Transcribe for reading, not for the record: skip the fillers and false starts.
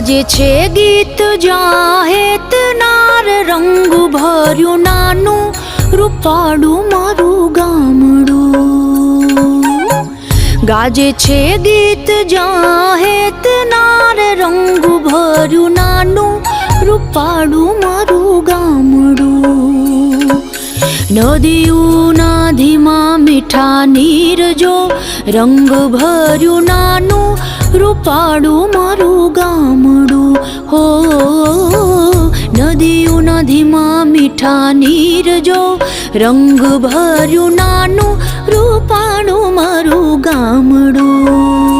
ગાજે છે ગીત જાહેત નાર રંગ ભર્યું નાનું રૂપાળું મારું ગામડું. ગાજે છે ગીત જાહેત નાર રંગ ભર્યું નાનું રૂપાળું મારું ગામડું. નદીઓના ધીમા મીઠા નીર જો રંગ ભર્યું નાનું રૂપાળું મારું ગામડું. હો નદીઓના ધીમા મીઠા નીર જો રંગ ભર્યું નાનું રૂપાળું મારું ગામડું.